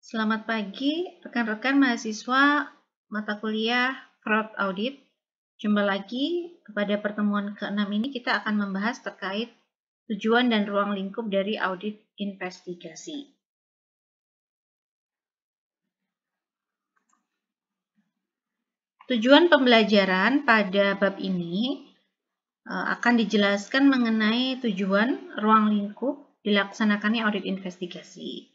Selamat pagi, rekan-rekan mahasiswa mata kuliah Fraud Audit. Jumpa lagi pada pertemuan ke-6 ini kita akan membahas terkait tujuan dan ruang lingkup dari audit investigasi. Tujuan pembelajaran pada bab ini akan dijelaskan mengenai tujuan ruang lingkup dilaksanakannya audit investigasi.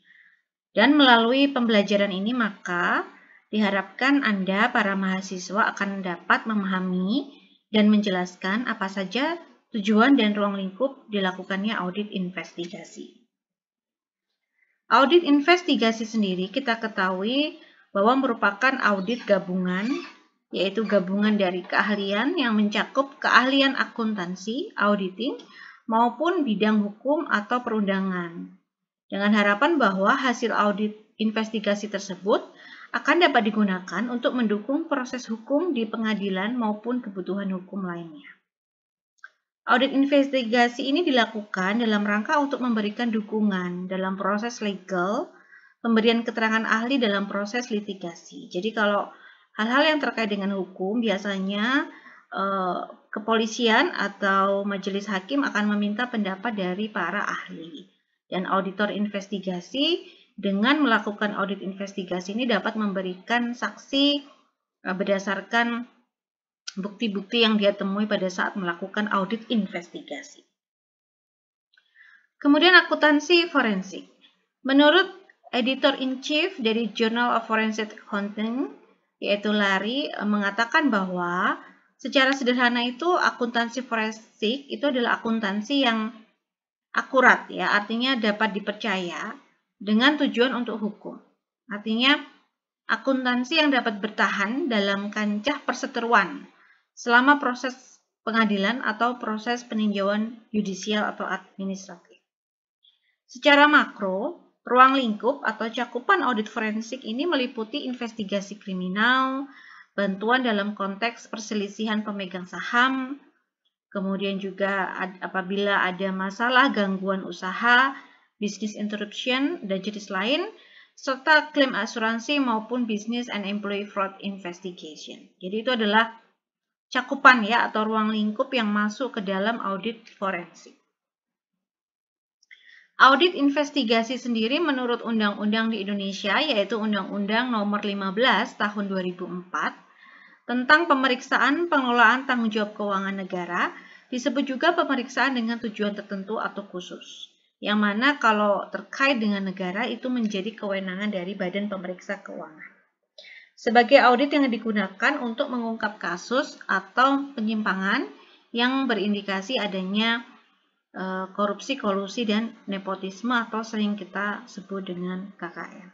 Dan melalui pembelajaran ini maka diharapkan Anda, para mahasiswa, akan dapat memahami dan menjelaskan apa saja tujuan dan ruang lingkup dilakukannya audit investigasi. Audit investigasi sendiri kita ketahui bahwa merupakan audit gabungan, yaitu gabungan dari keahlian yang mencakup keahlian akuntansi, auditing, maupun bidang hukum atau perundangan. Dengan harapan bahwa hasil audit investigasi tersebut akan dapat digunakan untuk mendukung proses hukum di pengadilan maupun kebutuhan hukum lainnya. Audit investigasi ini dilakukan dalam rangka untuk memberikan dukungan dalam proses legal, pemberian keterangan ahli dalam proses litigasi. Jadi kalau hal-hal yang terkait dengan hukum, biasanya kepolisian atau majelis hakim akan meminta pendapat dari para ahli. Dan auditor investigasi dengan melakukan audit investigasi ini dapat memberikan saksi berdasarkan bukti-bukti yang dia temui pada saat melakukan audit investigasi. Kemudian akuntansi forensik. Menurut Editor-in-Chief dari Journal of Forensic Accounting, yaitu Larry, mengatakan bahwa secara sederhana itu akuntansi forensik itu adalah akuntansi yang akurat, ya, artinya dapat dipercaya dengan tujuan untuk hukum. Artinya akuntansi yang dapat bertahan dalam kancah perseteruan selama proses pengadilan atau proses peninjauan yudisial atau administratif. Secara makro, ruang lingkup atau cakupan audit forensik ini meliputi investigasi kriminal, bantuan dalam konteks perselisihan pemegang saham, kemudian juga apabila ada masalah gangguan usaha, business interruption, dan jenis lain, serta klaim asuransi maupun business and employee fraud investigation. Jadi itu adalah cakupan, ya, atau ruang lingkup yang masuk ke dalam audit forensik. Audit investigasi sendiri menurut undang-undang di Indonesia, yaitu Undang-Undang Nomor 15 Tahun 2004 tentang pemeriksaan pengelolaan tanggung jawab keuangan negara, disebut juga pemeriksaan dengan tujuan tertentu atau khusus, yang mana kalau terkait dengan negara itu menjadi kewenangan dari Badan Pemeriksa Keuangan. Sebagai audit yang digunakan untuk mengungkap kasus atau penyimpangan yang berindikasi adanya korupsi, kolusi, dan nepotisme atau sering kita sebut dengan KKN.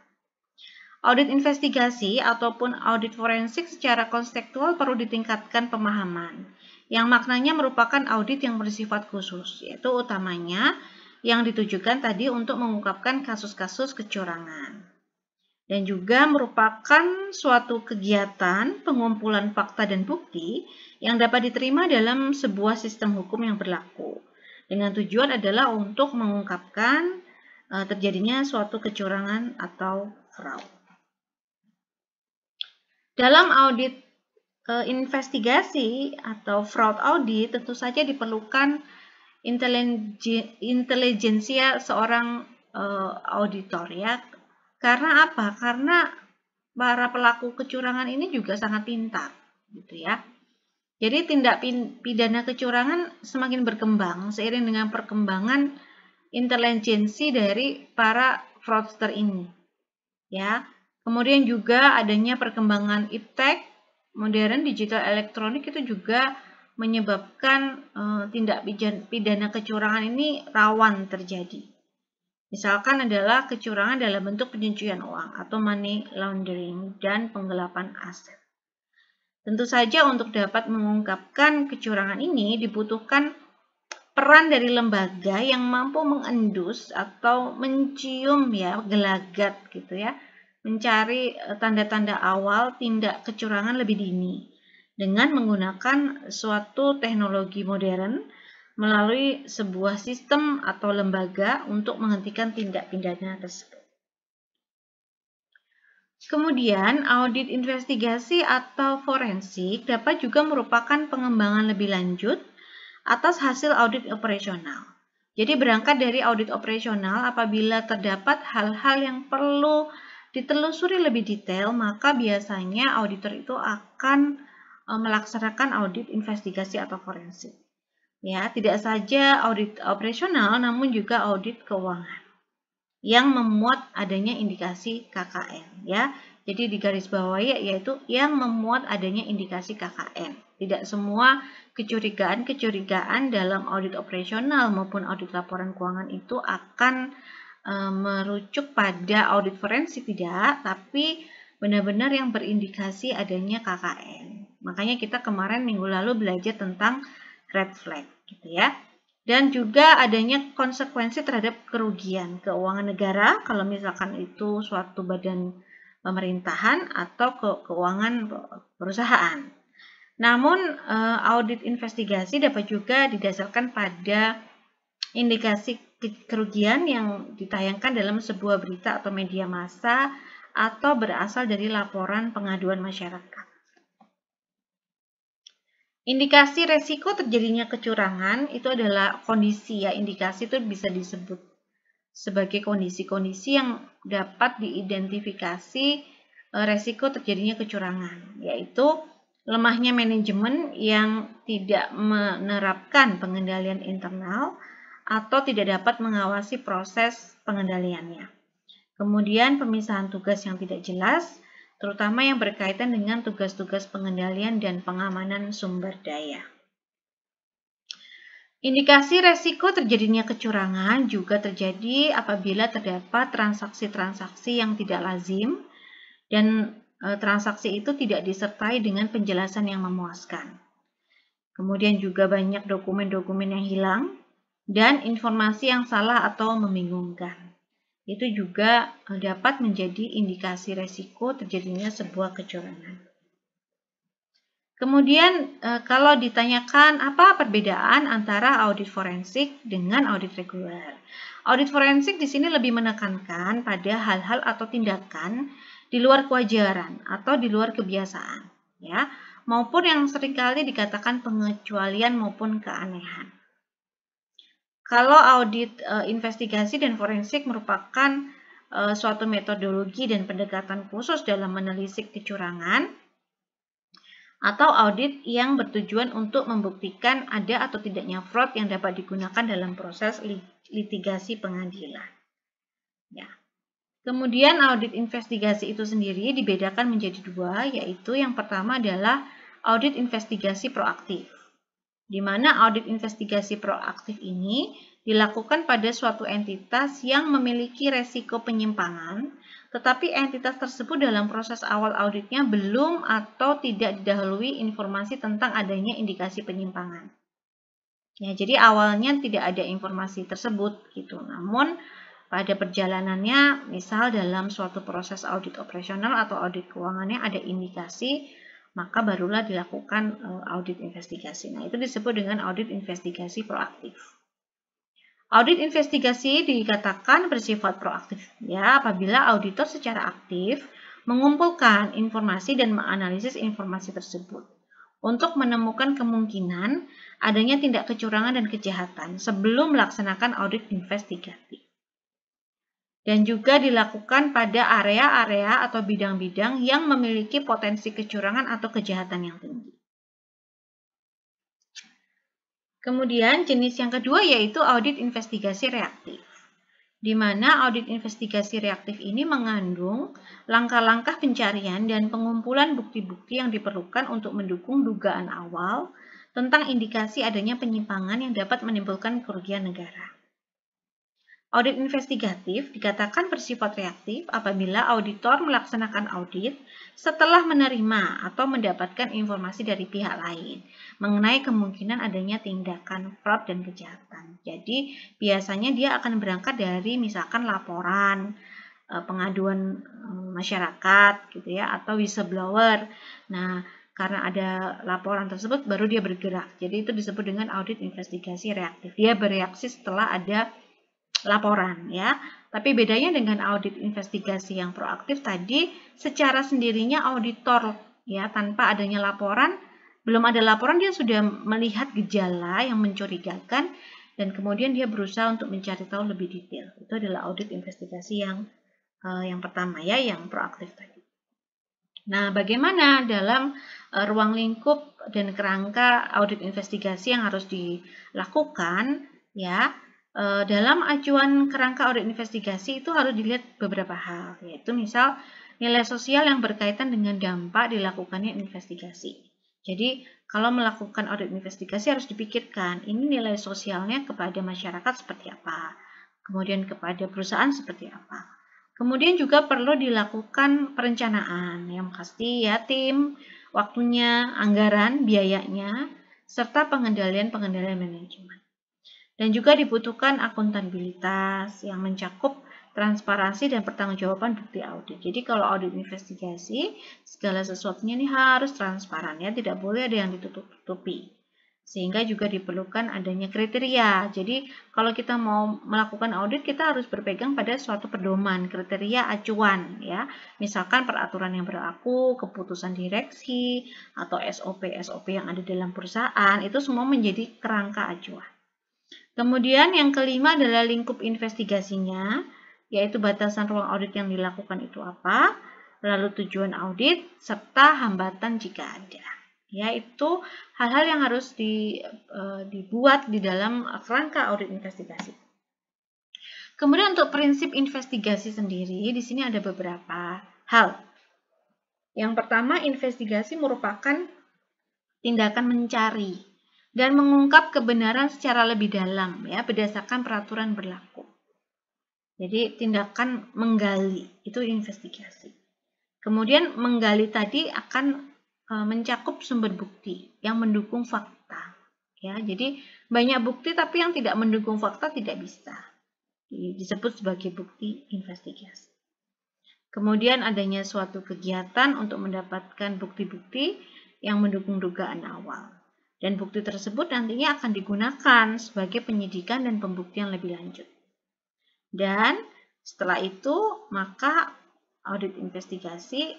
Audit investigasi ataupun audit forensik secara konseptual perlu ditingkatkan pemahaman, yang maknanya merupakan audit yang bersifat khusus, yaitu utamanya yang ditujukan tadi untuk mengungkapkan kasus-kasus kecurangan. Dan juga merupakan suatu kegiatan pengumpulan fakta dan bukti yang dapat diterima dalam sebuah sistem hukum yang berlaku, dengan tujuan adalah untuk mengungkapkan terjadinya suatu kecurangan atau fraud. Dalam audit investigasi atau fraud audit tentu saja diperlukan intelijensia seorang auditor, ya. Karena apa? Karena para pelaku kecurangan ini juga sangat pintar, gitu ya. Jadi tindak pidana kecurangan semakin berkembang seiring dengan perkembangan intelijensi dari para fraudster ini, ya. Kemudian juga adanya perkembangan iptek, modern, digital elektronik itu juga menyebabkan tindak pidana kecurangan ini rawan terjadi. Misalkan adalah kecurangan dalam bentuk pencucian uang atau money laundering dan penggelapan aset. Tentu saja untuk dapat mengungkapkan kecurangan ini dibutuhkan peran dari lembaga yang mampu mengendus atau mencium, ya, gelagat, gitu ya, mencari tanda-tanda awal tindak kecurangan lebih dini dengan menggunakan suatu teknologi modern melalui sebuah sistem atau lembaga untuk menghentikan tindak pidana tersebut. Kemudian, audit investigasi atau forensik dapat juga merupakan pengembangan lebih lanjut atas hasil audit operasional. Jadi berangkat dari audit operasional, apabila terdapat hal-hal yang perlu ditelusuri lebih detail, maka biasanya auditor itu akan melaksanakan audit investigasi atau forensik. Ya, tidak saja audit operasional, namun juga audit keuangan yang memuat adanya indikasi KKN, ya. Jadi di garis bawahi yaitu yang memuat adanya indikasi KKN. Tidak semua kecurigaan dalam audit operasional maupun audit laporan keuangan itu akan merujuk pada audit forensik, tidak, tapi benar-benar yang berindikasi adanya KKN. Makanya kita kemarin minggu lalu belajar tentang red flag, gitu ya. Dan juga adanya konsekuensi terhadap kerugian keuangan negara kalau misalkan itu suatu badan pemerintahan atau keuangan perusahaan. Namun audit investigasi dapat juga didasarkan pada indikasi kerugian yang ditayangkan dalam sebuah berita atau media massa atau berasal dari laporan pengaduan masyarakat. Indikasi resiko terjadinya kecurangan itu adalah kondisi, ya. Indikasi itu bisa disebut sebagai kondisi-kondisi yang dapat diidentifikasi resiko terjadinya kecurangan, yaitu lemahnya manajemen yang tidak menerapkan pengendalian internal atau tidak dapat mengawasi proses pengendaliannya. Kemudian pemisahan tugas yang tidak jelas, terutama yang berkaitan dengan tugas-tugas pengendalian dan pengamanan sumber daya. Indikasi resiko terjadinya kecurangan juga terjadi apabila terdapat transaksi-transaksi yang tidak lazim dan transaksi itu tidak disertai dengan penjelasan yang memuaskan. Kemudian juga banyak dokumen-dokumen yang hilang dan informasi yang salah atau membingungkan. Itu juga dapat menjadi indikasi resiko terjadinya sebuah kecurangan. Kemudian kalau ditanyakan apa perbedaan antara audit forensik dengan audit reguler. Audit forensik di sini lebih menekankan pada hal-hal atau tindakan di luar kewajaran atau di luar kebiasaan, ya, maupun yang seringkali dikatakan pengecualian maupun keanehan. Kalau audit investigasi dan forensik merupakan suatu metodologi dan pendekatan khusus dalam menelisik kecurangan atau audit yang bertujuan untuk membuktikan ada atau tidaknya fraud yang dapat digunakan dalam proses litigasi pengadilan. Ya. Kemudian audit investigasi itu sendiri dibedakan menjadi dua, yaitu yang pertama adalah audit investigasi proaktif, di mana audit investigasi proaktif ini dilakukan pada suatu entitas yang memiliki resiko penyimpangan, tetapi entitas tersebut dalam proses awal auditnya belum atau tidak didahului informasi tentang adanya indikasi penyimpangan. Ya, jadi awalnya tidak ada informasi tersebut, gitu. Namun pada perjalanannya, misal dalam suatu proses audit operasional atau audit keuangannya ada indikasi, maka barulah dilakukan audit investigasi. Nah, itu disebut dengan audit investigasi proaktif. Audit investigasi dikatakan bersifat proaktif, ya, apabila auditor secara aktif mengumpulkan informasi dan menganalisis informasi tersebut untuk menemukan kemungkinan adanya tindak kecurangan dan kejahatan sebelum melaksanakan audit investigatif. Dan juga dilakukan pada area-area atau bidang-bidang yang memiliki potensi kecurangan atau kejahatan yang tinggi. Kemudian jenis yang kedua yaitu audit investigasi reaktif, di mana audit investigasi reaktif ini mengandung langkah-langkah pencarian dan pengumpulan bukti-bukti yang diperlukan untuk mendukung dugaan awal tentang indikasi adanya penyimpangan yang dapat menimbulkan kerugian negara. Audit investigatif dikatakan bersifat reaktif apabila auditor melaksanakan audit setelah menerima atau mendapatkan informasi dari pihak lain mengenai kemungkinan adanya tindakan fraud dan kejahatan. Jadi biasanya dia akan berangkat dari misalkan laporan pengaduan masyarakat, gitu ya, atau whistleblower. Nah, karena ada laporan tersebut baru dia bergerak. Jadi itu disebut dengan audit investigasi reaktif. Dia bereaksi setelah ada laporan ya. Tapi bedanya dengan audit investigasi yang proaktif tadi, secara sendirinya auditor ya, tanpa adanya laporan, belum ada laporan dia sudah melihat gejala yang mencurigakan dan kemudian dia berusaha untuk mencari tahu lebih detail. Itu adalah audit investigasi yang pertama ya, yang proaktif tadi. Nah, bagaimana dalam ruang lingkup dan kerangka audit investigasi yang harus dilakukan ya? Dalam acuan kerangka audit investigasi itu harus dilihat beberapa hal, yaitu misal nilai sosial yang berkaitan dengan dampak dilakukannya investigasi. Jadi, kalau melakukan audit investigasi harus dipikirkan, ini nilai sosialnya kepada masyarakat seperti apa, kemudian kepada perusahaan seperti apa. Kemudian juga perlu dilakukan perencanaan, yang pasti ya tim, waktunya, anggaran, biayanya, serta pengendalian manajemen. Dan juga dibutuhkan akuntabilitas yang mencakup transparansi dan pertanggungjawaban bukti audit. Jadi kalau audit investigasi, segala sesuatunya ini harus transparan ya, tidak boleh ada yang ditutup-tutupi. Sehingga juga diperlukan adanya kriteria. Jadi kalau kita mau melakukan audit, kita harus berpegang pada suatu pedoman, kriteria acuan ya. Misalkan peraturan yang berlaku, keputusan direksi, atau SOP-SOP yang ada dalam perusahaan, itu semua menjadi kerangka acuan. Kemudian yang kelima adalah lingkup investigasinya, yaitu batasan ruang audit yang dilakukan itu apa, lalu tujuan audit, serta hambatan jika ada. Yaitu hal-hal yang harus dibuat di dalam kerangka audit investigasi. Kemudian untuk prinsip investigasi sendiri, di sini ada beberapa hal. Yang pertama, investigasi merupakan tindakan mencari dan mengungkap kebenaran secara lebih dalam ya, berdasarkan peraturan berlaku. Jadi tindakan menggali itu investigasi. Kemudian menggali tadi akan mencakup sumber bukti yang mendukung fakta ya. Jadi banyak bukti tapi yang tidak mendukung fakta tidak bisa disebut sebagai bukti investigasi. Kemudian adanya suatu kegiatan untuk mendapatkan bukti-bukti yang mendukung dugaan awal. Dan bukti tersebut nantinya akan digunakan sebagai penyidikan dan pembuktian lebih lanjut. Dan setelah itu, maka audit investigasi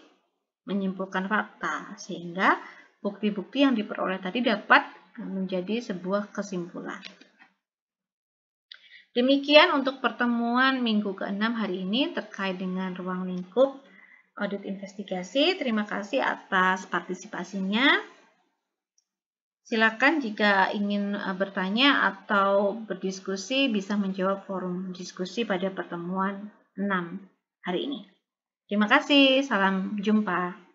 menyimpulkan fakta, sehingga bukti-bukti yang diperoleh tadi dapat menjadi sebuah kesimpulan. Demikian untuk pertemuan minggu ke-6 hari ini terkait dengan ruang lingkup audit investigasi. Terima kasih atas partisipasinya. Silakan jika ingin bertanya atau berdiskusi bisa menjawab forum diskusi pada pertemuan 6 hari ini. Terima kasih, salam jumpa.